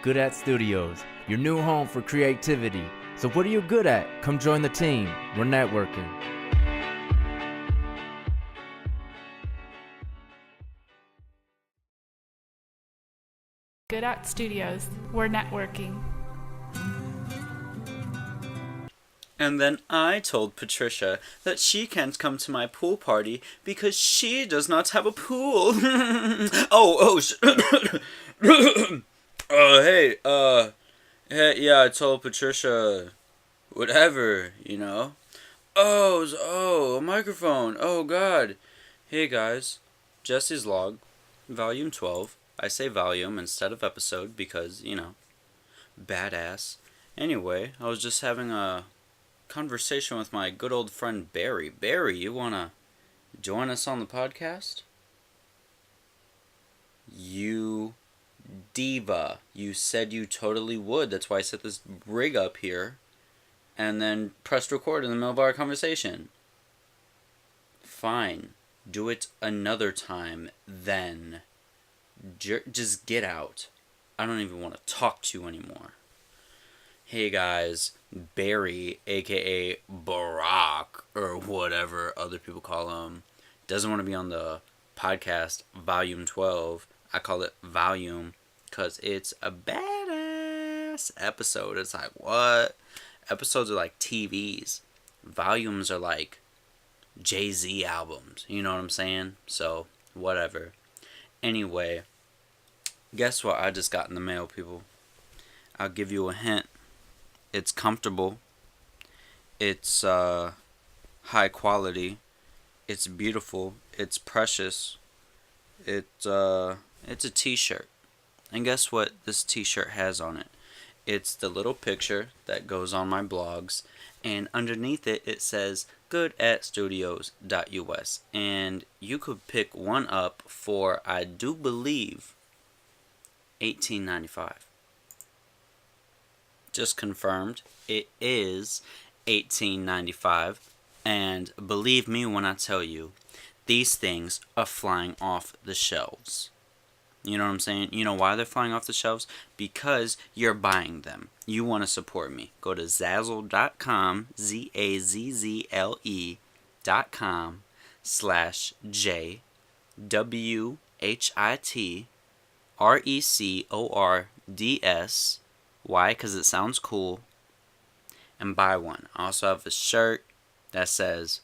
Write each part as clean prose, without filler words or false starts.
Good at Studios, your new home for creativity. So what are you good at? Come join the team. We're networking. Good at Studios, we're networking. And then I told Patricia that she can't come to my pool party because she does not have a pool. Hey, yeah, I told Patricia, whatever, you know. A microphone. Oh, God. Hey, guys. Jesse's Log, Volume 12. I say volume instead of episode because, badass. Anyway, I was just having a conversation with my good old friend Barry. Barry, you wanna join us on the podcast? You diva. You said you totally would. That's why I set this rig up here and then pressed record in the middle of our conversation. Fine. Do it another time then. Just get out. I don't even want to talk to you anymore. Hey guys, Barry, aka Barack, or whatever other people call him, doesn't want to be on the podcast Volume 12. I call it Volume because it's a badass episode. It's like, what? Episodes are like TVs. Volumes are like Jay-Z albums. You know what I'm saying? So, whatever. Anyway, guess what I just got in the mail, people? I'll give you a hint. It's comfortable. It's high quality. It's beautiful. It's precious. It's a t-shirt. And guess what this t-shirt has on it? It's the little picture that goes on my blogs. And underneath it, it says goodatstudios.us. And you could pick one up for, I do believe, $18.95. Just confirmed, it is $18.95, and believe me when I tell you, these things are flying off the shelves. You know what I'm saying? You know why they're flying off the shelves? Because you're buying them. You want to support me. Go to Zazzle.com, ZAZZLE.com/JWHITRECORDS. Why? Because it sounds cool. And buy one. I also have a shirt that says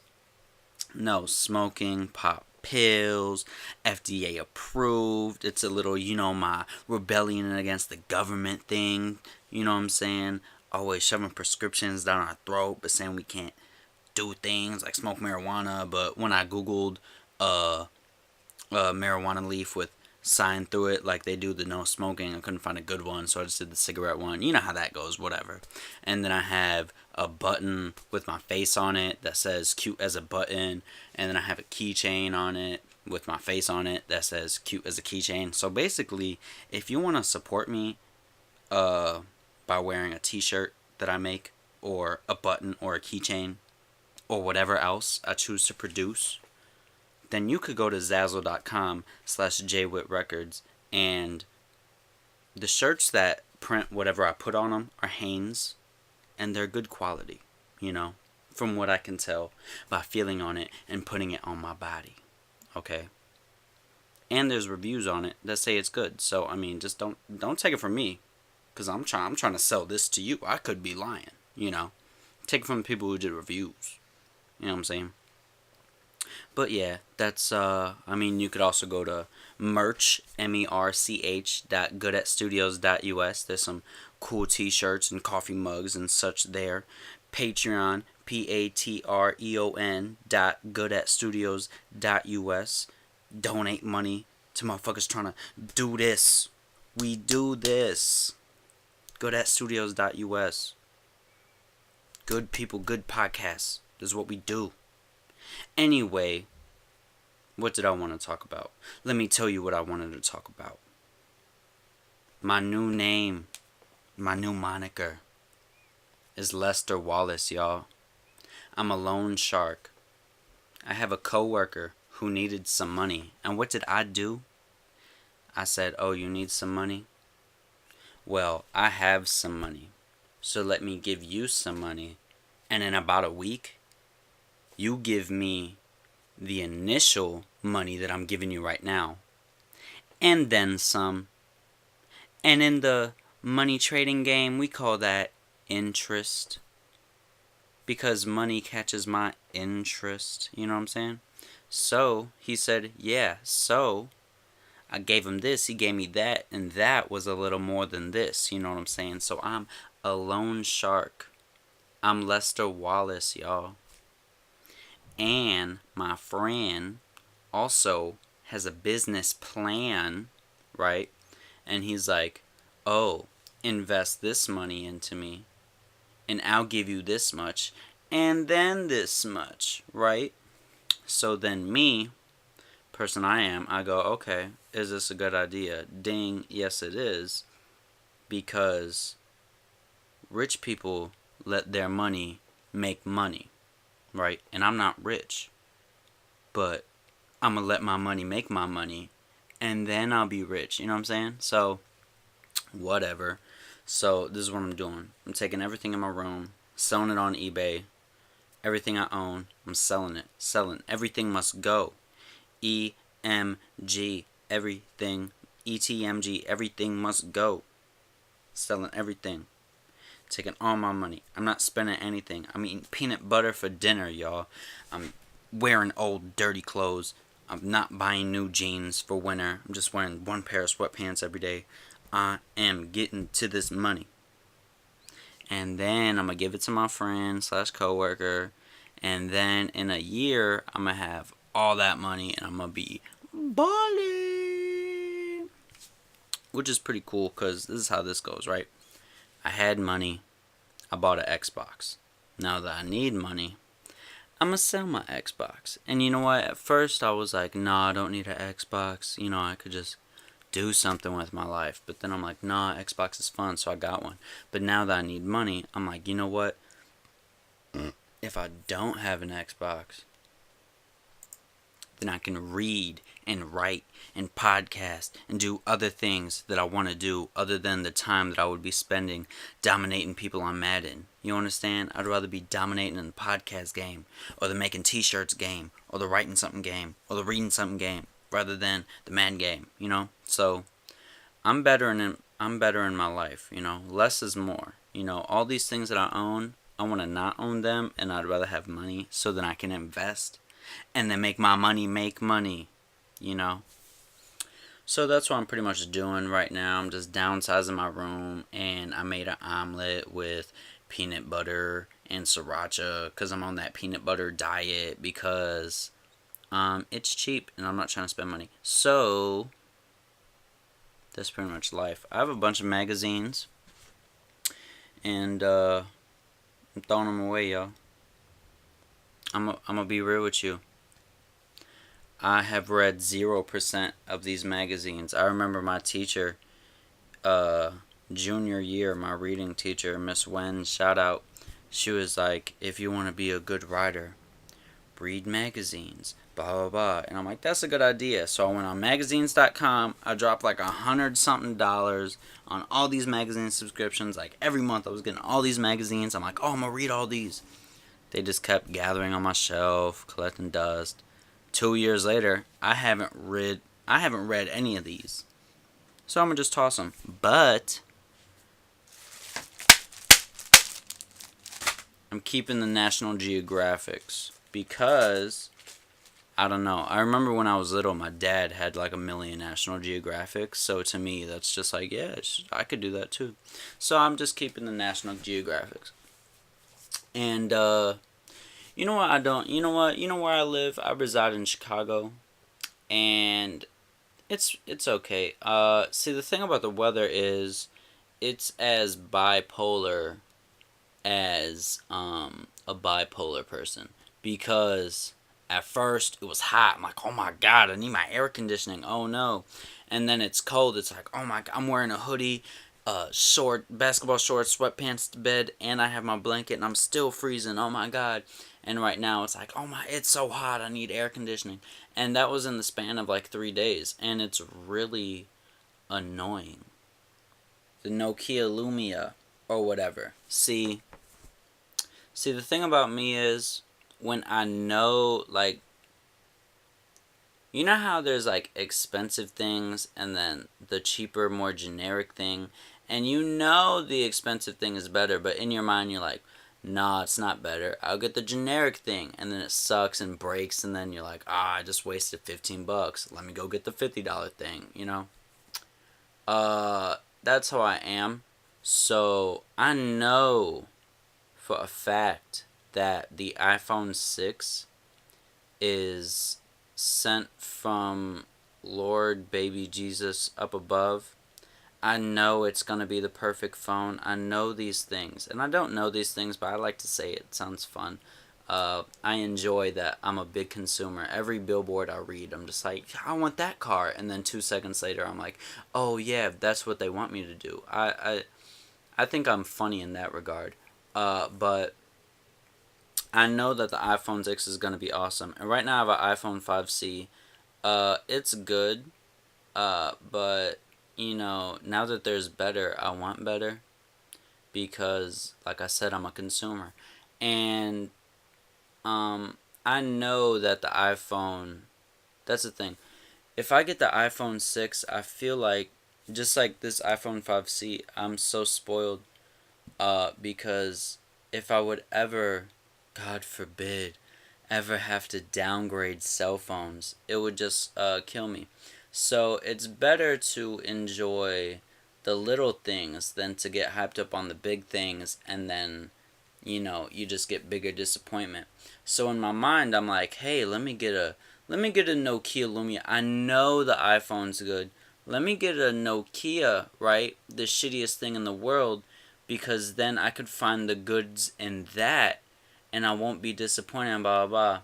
no smoking, pop pills, FDA approved. It's a little, my rebellion against the government thing. You know what I'm saying? Always shoving prescriptions down our throat, but saying we can't do things like smoke marijuana. But when I Googled marijuana leaf with sign through it like they do the no smoking, I couldn't find a good one, so I just did the cigarette one. You know how that goes, whatever. And then I have a button with my face on it that says cute as a button, and then I have a keychain on it with my face on it that says cute as a keychain. So basically, if you want to support me by wearing a t-shirt that I make, or a button, or a keychain, or whatever else I choose to produce, then you could go to Zazzle.com/JWhitRecords, and the shirts that print whatever I put on them are Hanes, and they're good quality, from what I can tell by feeling on it and putting it on my body, okay? And there's reviews on it that say it's good, so, just don't take it from me, because I'm trying to sell this to you. I could be lying, Take it from the people who did reviews, you know what I'm saying? But yeah, that's, you could also go to merch, merch.goodatstudios.us. There's some cool t-shirts and coffee mugs and such there. Patreon, patreon.goodatstudios.us. Donate money to motherfuckers trying to do this. We do this. goodatstudios.us. Good people, good podcasts. This is what we do. Anyway, what did I want to talk about? Let me tell you what I wanted to talk about. My new name, my new moniker is Lester Wallace, y'all. I'm a loan shark. I have a coworker who needed some money. And what did I do? I said, oh, you need some money? well, I have some money, so let me give you some money, and in about a week, you give me the initial money that I'm giving you right now, and then some. And in the money trading game, we call that interest, because money catches my interest, you know what I'm saying? So he said, yeah, so I gave him this, he gave me that, and that was a little more than this, you know what I'm saying? So I'm a loan shark. I'm Lester Wallace, y'all. And my friend also has a business plan, right? And he's like, oh, invest this money into me, and I'll give you this much, and then this much, right? So then me, person I am, I go, okay, is this a good idea? Ding, yes it is, because rich people let their money make money, right? And I'm not rich, but I'm gonna let my money make my money, and then I'll be rich, you know what I'm saying? So, whatever. So, this is what I'm doing. I'm taking everything in my room, selling it on eBay. Everything I own, I'm selling it. Selling. Everything must go. EMG. Everything. ETMG. Everything must go. Selling everything. Taking all my money. I'm not spending anything. I'm eating peanut butter for dinner, y'all. I'm wearing old dirty clothes. I'm not buying new jeans for winter. I'm just wearing one pair of sweatpants every day. I am getting to this money. And then I'm going to give it to my friend / coworker. And then in a year, I'm going to have all that money and I'm going to be balling. Which is pretty cool because this is how this goes, right? I had money. I bought an Xbox. Now that I need money, I'm going to sell my Xbox. And you know what? At first I was like, nah, I don't need an Xbox. You know, I could just do something with my life. But then I'm like, nah, Xbox is fun, so I got one. But now that I need money, I'm like, you know what? If I don't have an Xbox, then I can read and write and podcast and do other things that I want to do other than the time that I would be spending dominating people on Madden. You understand? I'd rather be dominating in the podcast game, or the making t-shirts game, or the writing something game, or the reading something game, rather than the Madden game, you know? So I'm better in my life, you know? Less is more. You know, all these things that I own, I want to not own them, and I'd rather have money so that I can invest and then make my money make money, you know? So that's what I'm pretty much doing right now. I'm just downsizing my room, and I made an omelet with peanut butter and sriracha because I'm on that peanut butter diet because it's cheap and I'm not trying to spend money. So that's pretty much life. I have a bunch of magazines, and I'm throwing them away, y'all. I'm gonna be real with you. I have read 0% of these magazines. I remember my teacher, junior year, my reading teacher, Miss Wen, shout out. She was like, if you want to be a good writer, read magazines, blah, blah, blah. And I'm like, that's a good idea. So I went on magazines.com. I dropped like $100-something on all these magazine subscriptions. Like every month I was getting all these magazines. I'm like, oh, I'm going to read all these. They just kept gathering on my shelf, collecting dust. 2 years later, I haven't read any of these. So I'm going to just toss them. But I'm keeping the National Geographics because, I don't know. I remember when I was little, my dad had like 1 million National Geographics. So to me, that's just like, yeah, I could do that too. So I'm just keeping the National Geographics. And, you know what I don't, you know where I live? I reside in Chicago. And it's okay. See, the thing about the weather is it's as bipolar as a bipolar person, because at first it was hot. I'm like, oh my god, I need my air conditioning. Oh no. And then it's cold. It's like, oh my god, I'm wearing a hoodie, basketball shorts, sweatpants to bed, and I have my blanket, and I'm still freezing. Oh my god. And right now it's like, oh my, it's so hot, I need air conditioning. And that was in the span of like 3 days, and it's really annoying. the Nokia Lumia or whatever. See, the thing about me is when I know, like, you know how there's like expensive things and then the cheaper, more generic thing, and you know the expensive thing is better, but in your mind you're like, nah, it's not better. I'll get the generic thing, and then it sucks and breaks, and then you're like, I just wasted $15. Let me go get the $50 thing, you know? That's how I am. So I know for a fact that the iPhone 6 is sent from Lord Baby Jesus up above. I know it's going to be the perfect phone. I know these things. And I don't know these things, but I like to say it. It sounds fun. I enjoy that I'm a big consumer. Every billboard I read, I'm just like, I want that car. And then 2 seconds later, I'm like, oh yeah, that's what they want me to do. I think I'm funny in that regard. But I know that the iPhone 6 is going to be awesome. And right now I have an iPhone 5C. It's good. But, you know, now that there's better, I want better. Because, like I said, I'm a consumer. And I know that the iPhone, that's the thing. If I get the iPhone 6, I feel like, just like this iPhone 5C, I'm so spoiled. Because if I would ever, God forbid, ever have to downgrade cell phones, it would just kill me. So it's better to enjoy the little things than to get hyped up on the big things and then, you know, you just get bigger disappointment. So in my mind, I'm like, hey, let me get a Nokia Lumia. I know the iPhone's good. Let me get a Nokia, right? The shittiest thing in the world, because then I could find the goods in that, and I won't be disappointed and blah, blah, blah.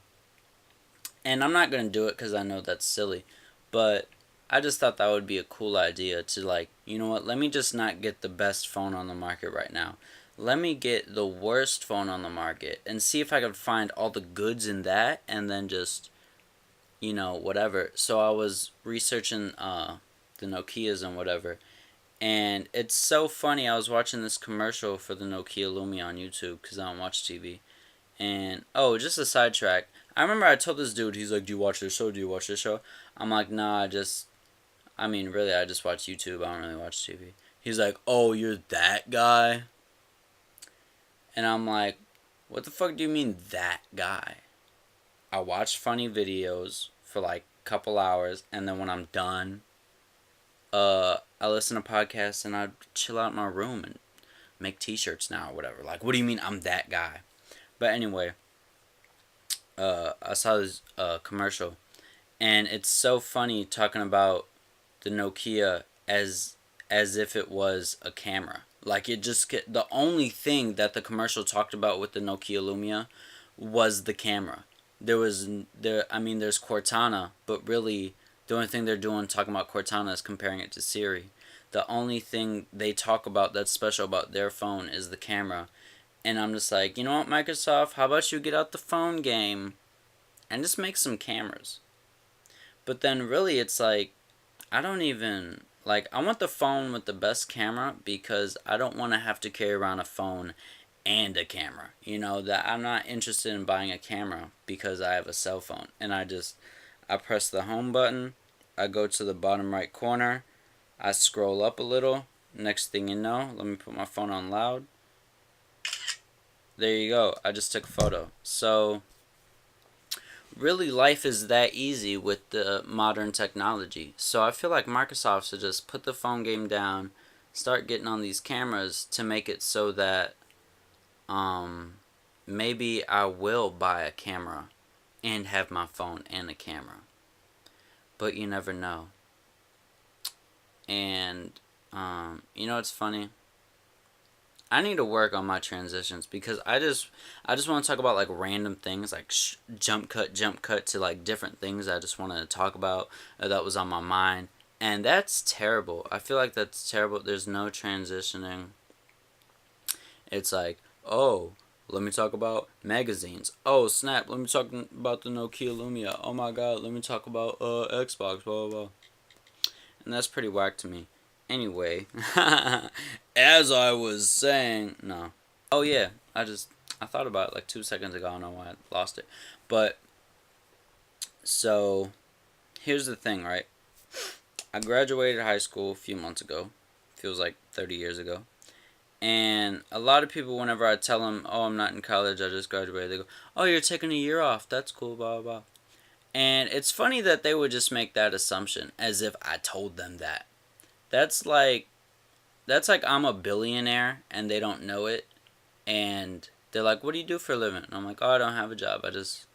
And I'm not going to do it because I know that's silly. But I just thought that would be a cool idea to, like, you know what, let me just not get the best phone on the market right now. Let me get the worst phone on the market and see if I could find all the goods in that and then just, you know, whatever. So I was researching the Nokias and whatever. And it's so funny. I was watching this commercial for the Nokia Lumia on YouTube because I don't watch TV. And, oh, just a sidetrack. I remember I told this dude, he's like, do you watch this show? Do you watch this show? I'm like, nah, really, I just watch YouTube. I don't really watch TV. He's like, oh, you're that guy? And I'm like, what the fuck do you mean, that guy? I watch funny videos for like a couple hours, and then when I'm done, I listen to podcasts and I chill out in my room and make t-shirts now or whatever. Like, what do you mean I'm that guy? But anyway, I saw this commercial, and it's so funny talking about the Nokia as if it was a camera. Like, the only thing that the commercial talked about with the Nokia Lumia was the camera. There's Cortana, but really the only thing they're doing talking about Cortana is comparing it to Siri. The only thing they talk about that's special about their phone is the camera. And I'm just like, you know what, Microsoft, how about you get out the phone game and just make some cameras? But then really it's like, I want the phone with the best camera because I don't want to have to carry around a phone and a camera. You know, that I'm not interested in buying a camera because I have a cell phone. And I press the home button, I go to the bottom right corner, I scroll up a little, next thing you know, let me put my phone on loud. There you go, I just took a photo. So, really life is that easy with the modern technology. So I feel like Microsoft should just put the phone game down, start getting on these cameras to make it so that maybe I will buy a camera and have my phone and a camera. But you never know. And you know what's funny? I need to work on my transitions because I just want to talk about like random things, like jump cut to like different things I just wanted to talk about that was on my mind, and that's terrible. I feel like that's terrible. There's no transitioning. It's like, oh, let me talk about magazines. Oh snap, let me talk about the Nokia Lumia. Oh my god, let me talk about Xbox, blah blah blah. And that's pretty whack to me. Anyway, as I was saying, no. Oh yeah, I thought about it like 2 seconds ago. I don't know why I lost it. But, so, here's the thing, right? I graduated high school a few months ago. Feels like 30 years ago. And a lot of people, whenever I tell them, oh, I'm not in college, I just graduated, they go, oh, you're taking a year off. That's cool, blah, blah, blah. And it's funny that they would just make that assumption as if I told them that. That's like I'm a billionaire and they don't know it. And they're like, what do you do for a living? And I'm like, oh, I don't have a job. I just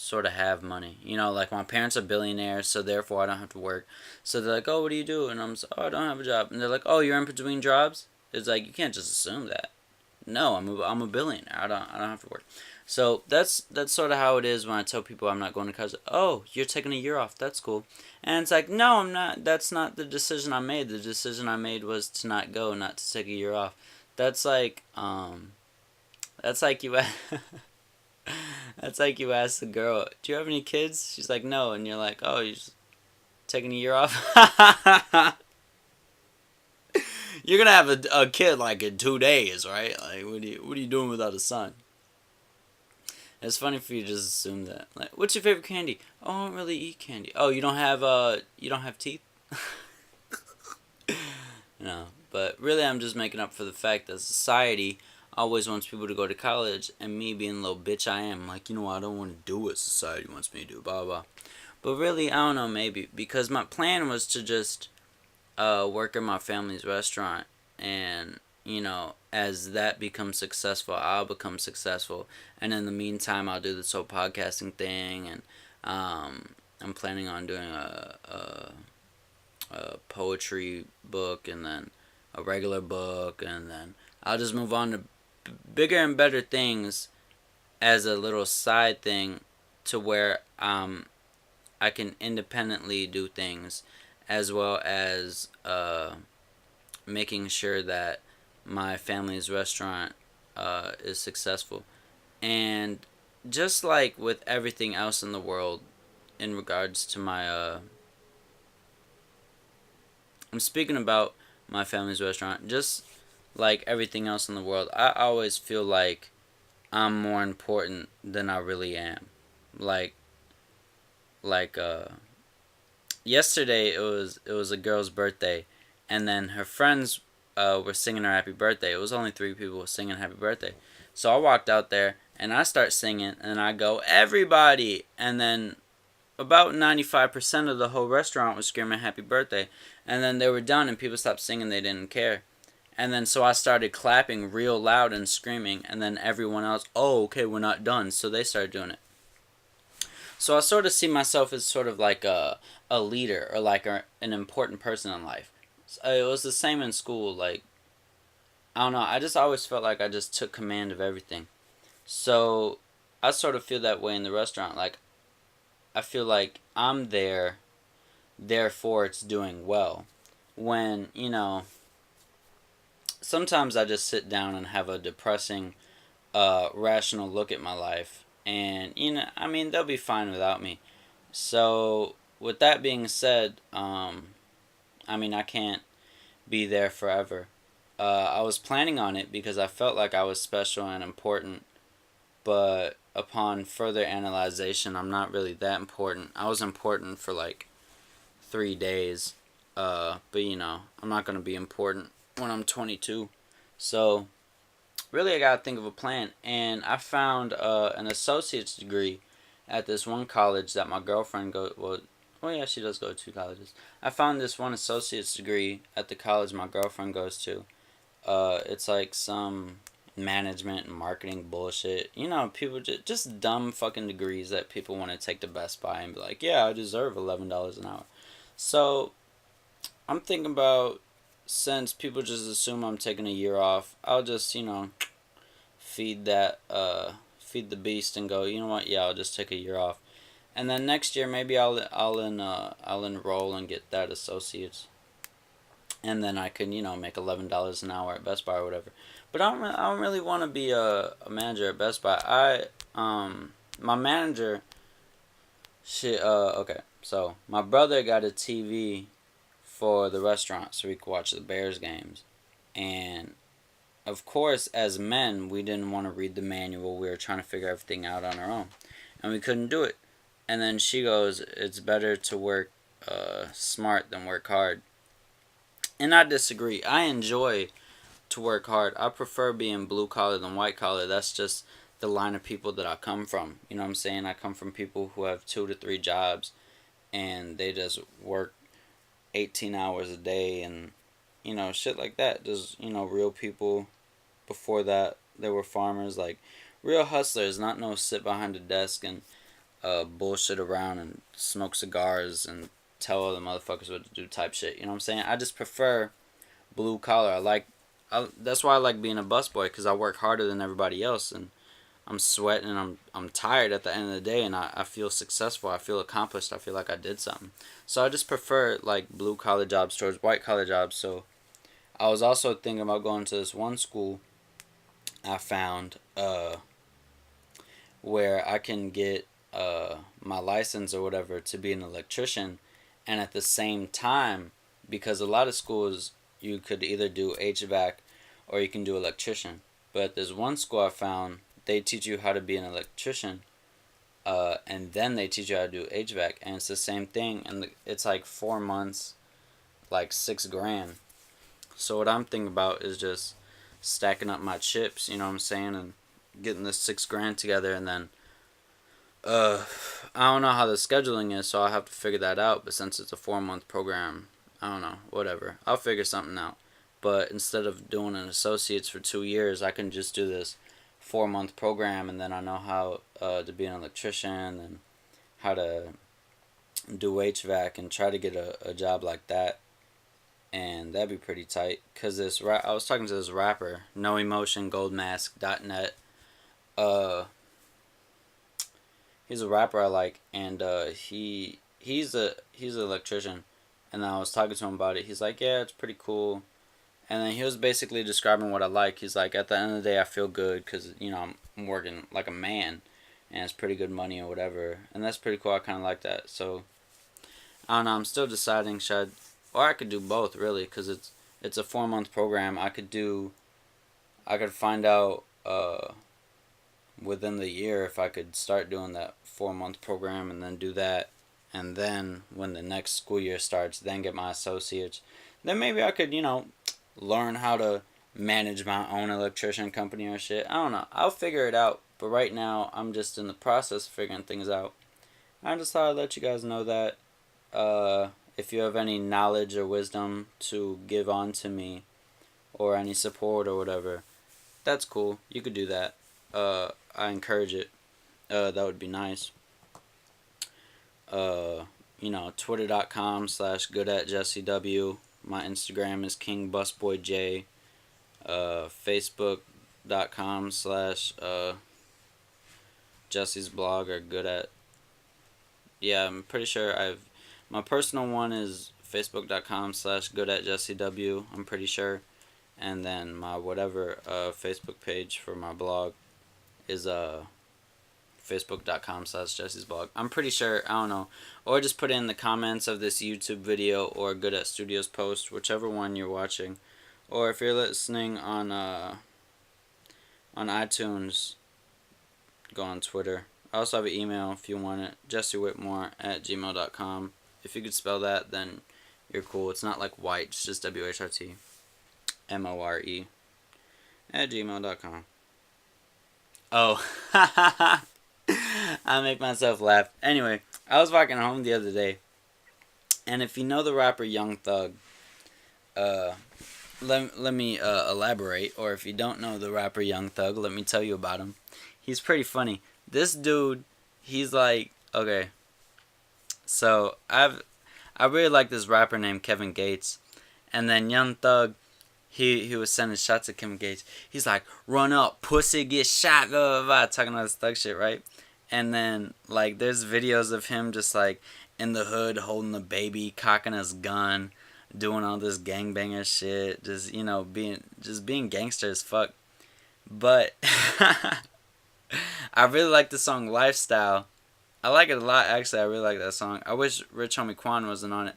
sort of have money. You know, like my parents are billionaires, so therefore I don't have to work. So they're like, oh, what do you do? And I'm like, oh, I don't have a job. And they're like, oh, you're in between jobs? It's like, you can't just assume that. No, I'm a billionaire. I don't have to work. So that's sort of how it is when I tell people I'm not going to college. Oh, you're taking a year off. That's cool. And it's like, no, I'm not. That's not the decision I made. The decision I made was to not go, not to take a year off. That's like you. That's like you ask the girl, do you have any kids? She's like, no. And you're like, oh, you're just taking a year off? You're gonna have a kid like in 2 days, right? Like, what are you doing without a son? It's funny for you to just assume that. Like, what's your favorite candy? Oh, I don't really eat candy. Oh, you don't have teeth? No, but really I'm just making up for the fact that society always wants people to go to college, and me being the little bitch I am, like, you know, I don't want to do what society wants me to do, blah, blah. But really, I don't know, maybe, because my plan was to just work in my family's restaurant, and, you know, as that becomes successful, I'll become successful, and in the meantime, I'll do this whole podcasting thing, and I'm planning on doing a poetry book, and then a regular book, and then I'll just move on to bigger and better things as a little side thing, to where I can independently do things, as well as making sure that my family's restaurant is successful. And just like with everything else in the world, in regards to my I'm speaking about my family's restaurant, just like everything else in the world, I always feel like I'm more important than I really am. Like yesterday it was a girl's birthday, and then her friends were singing her happy birthday. It was only 3 people singing happy birthday. So I walked out there and I start singing, and I go, everybody, and then about 95% of the whole restaurant was screaming happy birthday, and then they were done and people stopped singing, they didn't care. And then so I started clapping real loud and screaming, and then everyone else, oh, okay, we're not done, so they started doing it. So I sort of see myself as sort of like a leader, or like an important person in life. It was the same in school. Like, I don't know, I just always felt like I just took command of everything. So I sort of feel that way in the restaurant. Like, I feel like I'm there, therefore it's doing well. When, you know, sometimes I just sit down and have a depressing, rational look at my life. And, you know, I mean, they'll be fine without me. So, with that being said, I mean, I can't be there forever. I was planning on it because I felt like I was special and important. But upon further analyzation, I'm not really that important. I was important for like 3 days. But, you know, I'm not going to be important when I'm 22. So, really, I got to think of a plan. And I found an associate's degree at this one college that my girlfriend goes. Well, yeah, she does go to 2 colleges. I found this one associate's degree at the college my girlfriend goes to. It's like some management and marketing bullshit. You know, people just dumb fucking degrees that people want to take to Best Buy and be like, yeah, I deserve $11 an hour. So, I'm thinking about, since people just assume I'm taking a year off, I'll just, you know, feed the beast and go, you know what, yeah, I'll just take a year off. And then next year, maybe I'll enroll and get that associate's. And then I can, you know, make $11 an hour at Best Buy or whatever. But I don't really want to be a manager at Best Buy. My manager, okay, so my brother got a TV for the restaurant so we could watch the Bears games. And of course, as men, we didn't want to read the manual. We were trying to figure everything out on our own, and we couldn't do it. And then she goes, "It's better to work smart than work hard." And I disagree. I enjoy to work hard. I prefer being blue collar than white collar. That's just the line of people that I come from. You know what I'm saying? I come from people who have 2 to 3 jobs, and they just work 18 hours a day and, shit like that. Just, real people. Before that, they were farmers, like real hustlers, not no sit behind a desk and bullshit around and smoke cigars and tell other motherfuckers what to do type shit. You know what I'm saying? I just prefer blue collar. That's why I like being a busboy, because I work harder than everybody else, and I'm sweating and I'm tired at the end of the day, and I feel successful. I feel accomplished. I feel like I did something. So I just prefer like blue collar jobs towards white collar jobs. So I was also thinking about going to this one school I found where I can get my license or whatever to be an electrician, and at the same time, because a lot of schools you could either do HVAC or you can do electrician. But there's one school I found, they teach you how to be an electrician, and then they teach you how to do HVAC, and it's the same thing, and it's like 4 months, like $6,000. So what I'm thinking about is just stacking up my chips, you know what I'm saying, and getting this $6,000 together, and then I don't know how the scheduling is, so I'll have to figure that out. But since it's a 4-month program, I don't know, whatever, I'll figure something out. But instead of doing an associate's for 2 years, I can just do this 4-month program, and then I know how to be an electrician and how to do HVAC and try to get a job like that. And that'd be pretty tight, because I was talking to this rapper, No Emotion, Goldmask.net. He's a rapper I like, and he's an electrician, and I was talking to him about it. He's like, yeah, it's pretty cool. And then he was basically describing what I like. He's like, at the end of the day, I feel good because, I'm working like a man, and it's pretty good money or whatever. And that's pretty cool. I kind of like that. So, I don't know. I'm still deciding, or I could do both, really, because it's a 4-month program. I could find out within the year if I could start doing that 4-month program and then do that. And then when the next school year starts, then get my associates. Then maybe I could, learn how to manage my own electrician company or shit. I don't know. I'll figure it out. But right now, I'm just in the process of figuring things out. I just thought I'd let you guys know that. If you have any knowledge or wisdom to give on to me, or any support or whatever, that's cool. You could do that. I encourage it. That would be nice. Twitter.com/goodatjessew. My Instagram is KingBusboyJ. Facebook.com/ Jesse's blog or good at. Yeah, I'm pretty sure my personal one is Facebook.com/goodatjessew. I'm pretty sure. And then my whatever Facebook page for my blog is Facebook.com/Jesse's blog. I'm pretty sure, I don't know. Or just put it in the comments of this YouTube video or Good at Studios post, whichever one you're watching. Or if you're listening on iTunes, go on Twitter. I also have an email if you want it, jessewhitmore@gmail.com. If you could spell that, then you're cool. It's not like white, it's just WHRTMORE@gmail.com. Oh, I make myself laugh. Anyway, I was walking home the other day, and if you know the rapper Young Thug, let me elaborate. Or if you don't know the rapper Young Thug, let me tell you about him. He's pretty funny. This dude, he's like, okay. So I really like this rapper named Kevin Gates, and then Young Thug, he was sending shots at Kevin Gates. He's like, run up, pussy, get shot, blah, blah, blah, talking about this thug shit, right? And then like there's videos of him just like in the hood holding the baby, cocking his gun, doing all this gangbanger shit, just being gangster as fuck. But I really like the song Lifestyle. I like it a lot, actually. I really like that song. I wish Rich Homie Quan wasn't on it,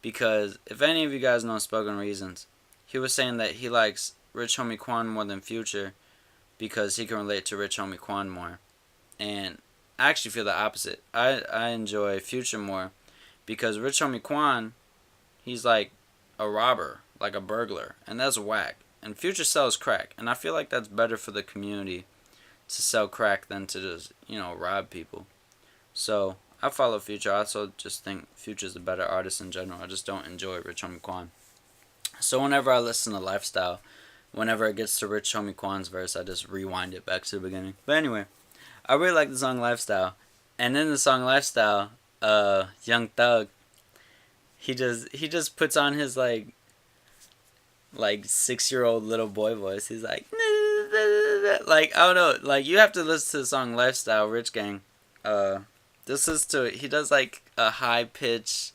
because if any of you guys know Spoken Reasons, he was saying that he likes Rich Homie Quan more than Future because he can relate to Rich Homie Quan more. And I actually feel the opposite. I enjoy Future more because Rich Homie Quan, he's like a robber, like a burglar, and that's whack. And Future sells crack, and I feel like that's better for the community to sell crack than to just, rob people. So I follow Future. I also just think Future's a better artist in general. I just don't enjoy Rich Homie Quan. So whenever I listen to Lifestyle, whenever it gets to Rich Homie Quan's verse, I just rewind it back to the beginning. But anyway, I really like the song Lifestyle. And in the song Lifestyle, Young Thug, he just puts on his like 6-year-old little boy voice. He's like I don't know, like you have to listen to the song Lifestyle, Rich Gang. Just listen to it. He does like a high pitch,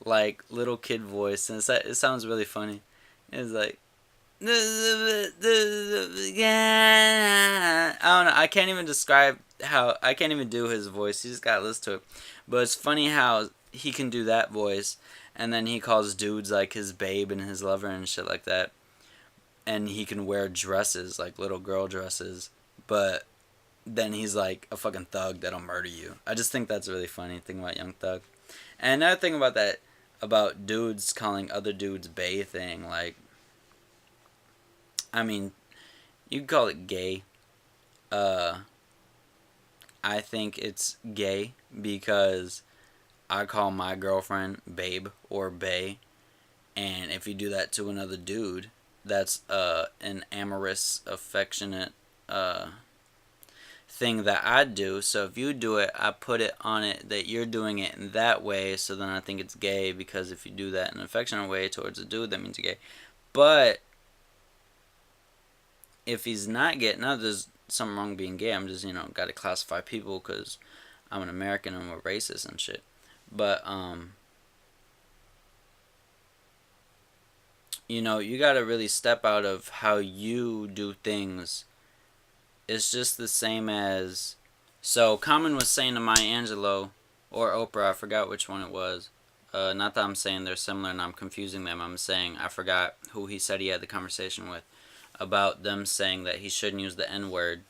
like little kid voice, and it sounds really funny. It's like I don't know. I can't even do his voice. You just gotta listen to it. But it's funny how he can do that voice, and then he calls dudes like his babe and his lover and shit like that. And he can wear dresses, like little girl dresses, but then he's like a fucking thug that'll murder you. I just think that's really funny, thing about Young Thug. And another thing about that, about dudes calling other dudes bae thing, like, I mean, you could call it gay. I think it's gay because I call my girlfriend babe or bae, and if you do that to another dude, that's an amorous, affectionate thing that I do. So if you do it, I put it on it that you're doing it in that way, so then I think it's gay, because if you do that in an affectionate way towards a dude, that means you're gay. But if he's not gay, no, there's something wrong being gay. I'm just, got to classify people because I'm an American and I'm a racist and shit. But, you got to really step out of how you do things. It's just the same as, so Common was saying to Maya Angelou, or Oprah, I forgot which one it was. Not that I'm saying they're similar and I'm confusing them. I'm saying I forgot who he said he had the conversation with, about them saying that he shouldn't use the N-word.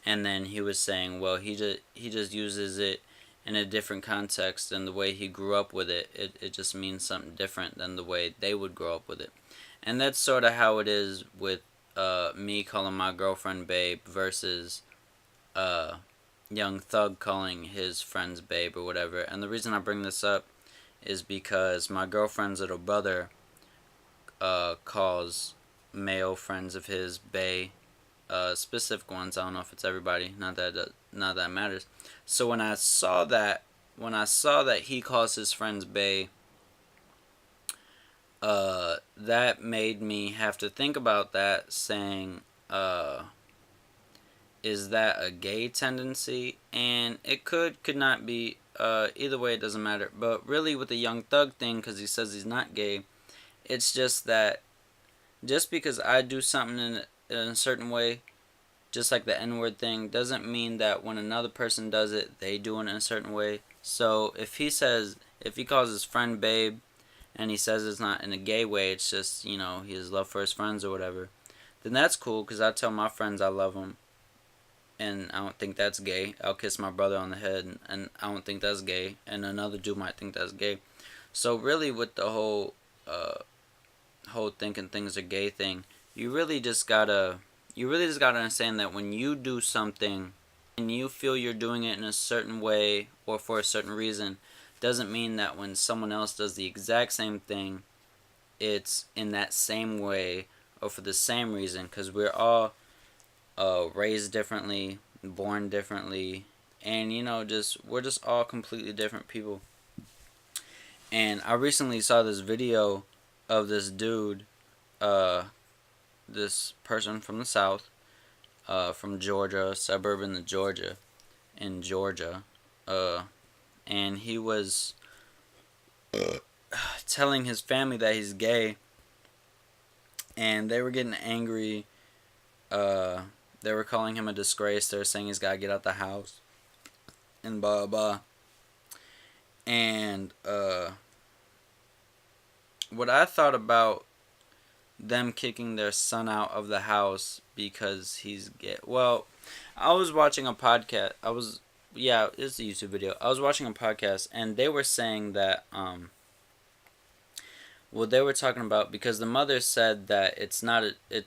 And then he was saying, well, he just uses it in a different context, and the way he grew up with it, it just means something different than the way they would grow up with it. And that's sort of how it is with me calling my girlfriend babe versus Young Thug calling his friends babe or whatever. And the reason I bring this up is because my girlfriend's little brother calls male friends of his bae, specific ones. I don't know if it's everybody. Not that matters. So when I saw that he calls his friends bae, that made me have to think about that, saying, is that a gay tendency? And it could not be. Either way, it doesn't matter. But really, with the Young Thug thing, because he says he's not gay, it's just that just because I do something in a certain way, just like the N-word thing, doesn't mean that when another person does it, they do it in a certain way. So if he calls his friend babe, and he says it's not in a gay way, it's just, he has love for his friends or whatever, then that's cool, because I tell my friends I love them, and I don't think that's gay. I'll kiss my brother on the head, and I don't think that's gay, and another dude might think that's gay. So really, with the whole thinking things are gay thing, you really just gotta understand that when you do something and you feel you're doing it in a certain way or for a certain reason, doesn't mean that when someone else does the exact same thing, it's in that same way or for the same reason, because we're all raised differently, born differently, and we're just all completely different people. And I recently saw this video of this dude, this person from the South, from Georgia, suburb in Georgia, and he was telling his family that he's gay, and they were getting angry. They were calling him a disgrace. They were saying he's got to get out the house, and blah blah. And what I thought about them kicking their son out of the house because he's gay. Well, I was watching a podcast. It's a YouTube video. I was watching a podcast, and they were saying that they were talking about, because the mother said that it's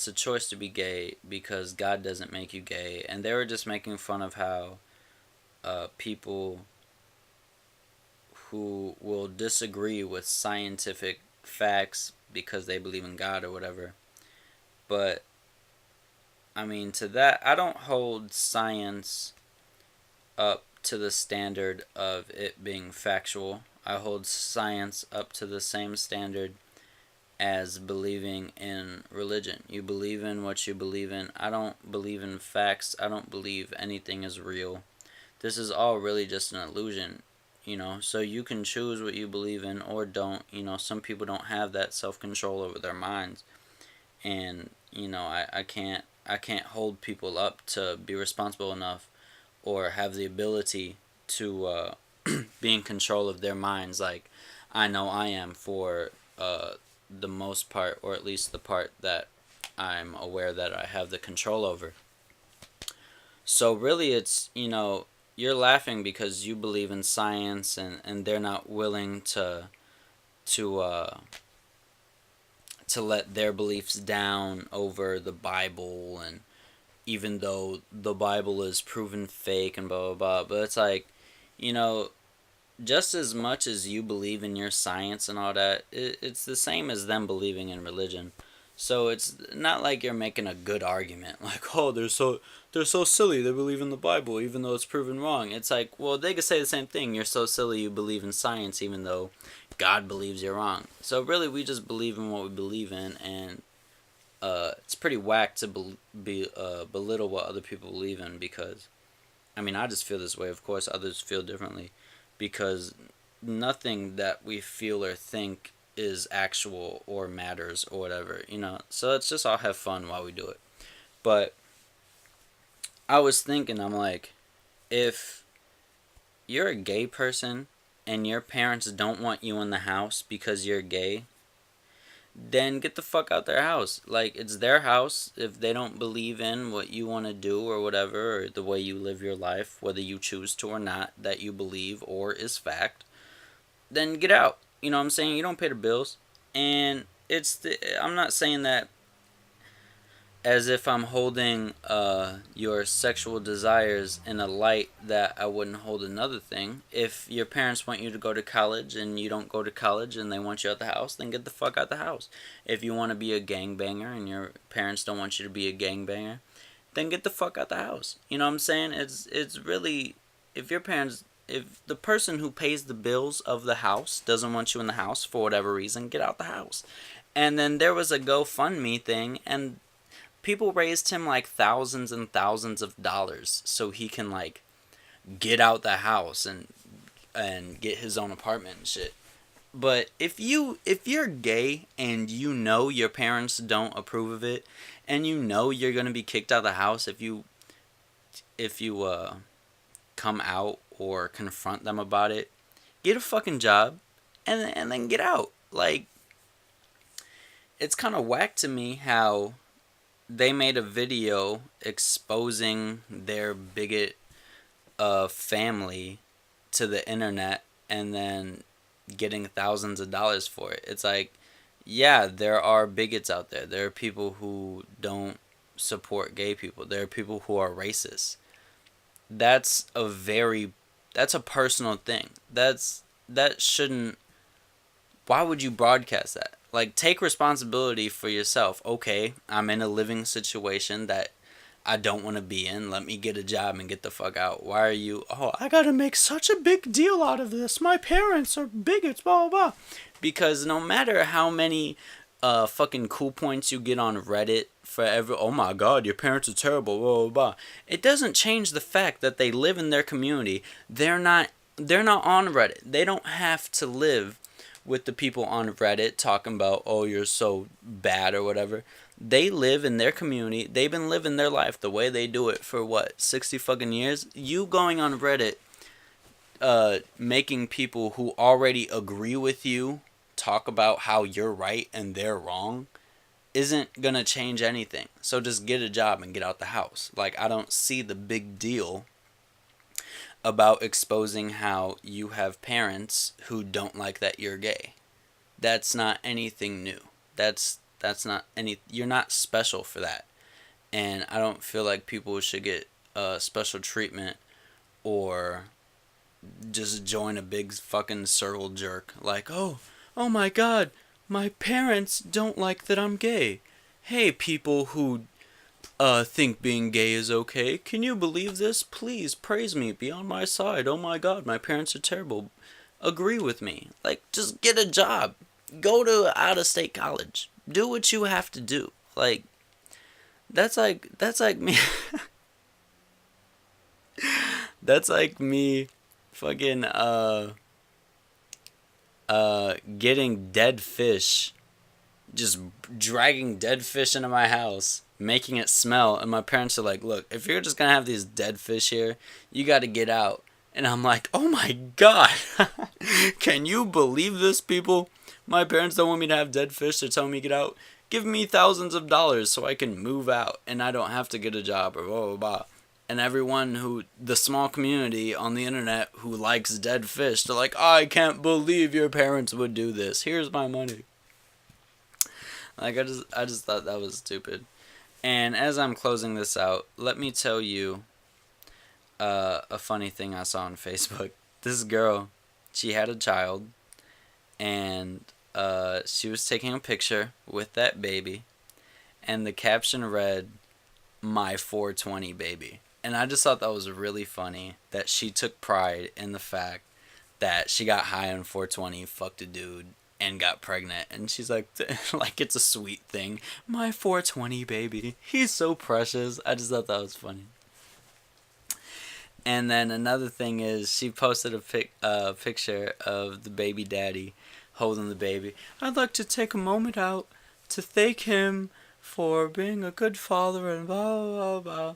a choice to be gay because God doesn't make you gay, and they were just making fun of how people who will disagree with scientific facts because they believe in God or whatever. But I mean, to that, I don't hold science up to the standard of it being factual. I hold science up to the same standard as believing in religion. You believe in what you believe in. I don't believe in facts. I don't believe anything is real. This is all really just an illusion, so you can choose what you believe in or don't. Some people don't have that self-control over their minds, and I can't hold people up to be responsible enough or have the ability to be in control of their minds like I know I am for the most part, or at least the part that I'm aware that I have the control over. So really it's, you're laughing because you believe in science and they're not willing to let their beliefs down over the Bible, and even though the Bible is proven fake and blah, blah, blah. But it's like, just as much as you believe in your science and all that, it's the same as them believing in religion. So it's not like you're making a good argument, like, oh, they're so silly, they believe in the Bible, even though it's proven wrong. It's like, well, they could say the same thing, you're so silly you believe in science, even though God believes you're wrong. So really, we just believe in what we believe in, and it's pretty whack to belittle what other people believe in, because, I mean, I just feel this way. Of course, others feel differently, because nothing that we feel or think is actual or matters or whatever, So let's just all have fun while we do it. But I was thinking, I'm like, if you're a gay person and your parents don't want you in the house because you're gay, then get the fuck out their house. Like, it's their house. If they don't believe in what you want to do or whatever, or the way you live your life, whether you choose to or not, that you believe or is fact, then get out. You know what I'm saying? You don't pay the bills. And I'm not saying that as if I'm holding your sexual desires in a light that I wouldn't hold another thing. If your parents want you to go to college and you don't go to college and they want you out the house, then get the fuck out the house. If you want to be a gangbanger and your parents don't want you to be a gangbanger, then get the fuck out the house. You know what I'm saying? It's really, if the person who pays the bills of the house doesn't want you in the house for whatever reason, get out the house. And then there was a GoFundMe thing, and people raised him like thousands and thousands of dollars so he can like get out the house and get his own apartment and shit. But if you're gay and your parents don't approve of it, and you're gonna be kicked out of the house if you come out or confront them about it, get a fucking job and then get out. Like, it's kind of whack to me how they made a video exposing their bigot family to the internet and then getting thousands of dollars for it. It's like, yeah, there are bigots out there. There are people who don't support gay people. There are people who are racist. That's a personal thing. That shouldn't. Why would you broadcast that? Like, take responsibility for yourself. Okay, I'm in a living situation that I don't want to be in. Let me get a job and get the fuck out. Why are you, I gotta make such a big deal out of this. My parents are bigots, blah, blah, blah. Because no matter how many fucking cool points you get on Reddit forever, oh my god, your parents are terrible, blah, blah, blah. It doesn't change the fact that they live in their community. They're not on Reddit. They don't have to live with the people on Reddit talking about, oh, you're so bad or whatever. They live in their community. They've been living their life the way they do it for, 60 fucking years? You going on Reddit, making people who already agree with you talk about how you're right and they're wrong isn't gonna change anything. So just get a job and get out the house. Like, I don't see the big deal about exposing how you have parents who don't like that you're gay. That's not anything new. That's not any. You're not special for that. And I don't feel like people should get special treatment or just join a big fucking circle jerk. Like, oh my God, my parents don't like that I'm gay. Hey, people who think being gay is okay, can you believe this? Please praise me, be on my side. Oh my God, my parents are terrible. Agree with me. Like, just get a job. Go to out-of-state college. Do what you have to do. Like, that's like me. That's like me fucking getting dead fish, just dragging dead fish into my house, making it smell, and my parents are like, look, if you're just gonna have these dead fish here, you gotta get out. And I'm like, oh my God. Can you believe this, people? My parents don't want me to have dead fish. They're telling me to get out. Give me thousands of dollars so I can move out and I don't have to get a job or blah, blah, blah. And everyone the small community on the internet who likes dead fish, they're like, I can't believe your parents would do this. Here's my money. Like, I just thought that was stupid. And as I'm closing this out, let me tell you a funny thing I saw on Facebook. This girl, she had a child, and she was taking a picture with that baby, and the caption read, "My 420 baby." And I just thought that was really funny that she took pride in the fact that she got high on 420, fucked a dude, and got pregnant. And she's like, like it's a sweet thing. My 420 baby. He's so precious. I just thought that was funny. And then another thing is she posted a picture of the baby daddy holding the baby. I'd like to take a moment out to thank him for being a good father and blah, blah, blah.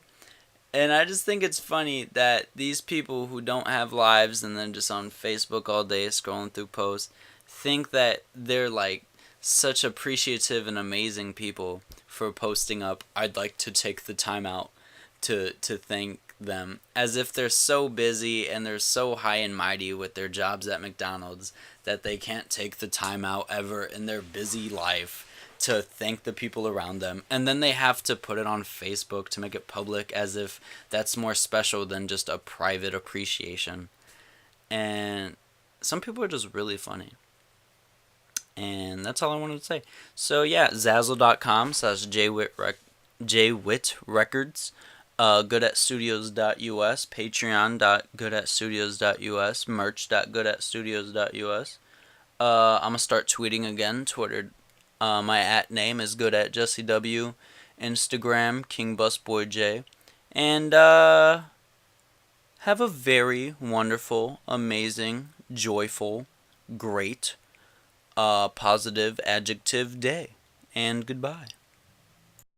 And I just think it's funny that these people who don't have lives and then just on Facebook all day scrolling through posts think that they're like such appreciative and amazing people for posting up, I'd like to take the time out to thank them, as if they're so busy and they're so high and mighty with their jobs at McDonald's that they can't take the time out ever in their busy life to thank the people around them. And then they have to put it on Facebook to make it public, as if that's more special than just a private appreciation. And some people are just really funny. And that's all I wanted to say. So yeah, Zazzle.com/JWittRecords, goodatstudios.us, patreon.goodatstudios.us, merch.goodatstudios.us. I'm going to start tweeting again. Twitter, my @name is goodatjessew, Instagram, KingBusBoyJ. And have a very wonderful, amazing, joyful, great, positive adjective day. And goodbye.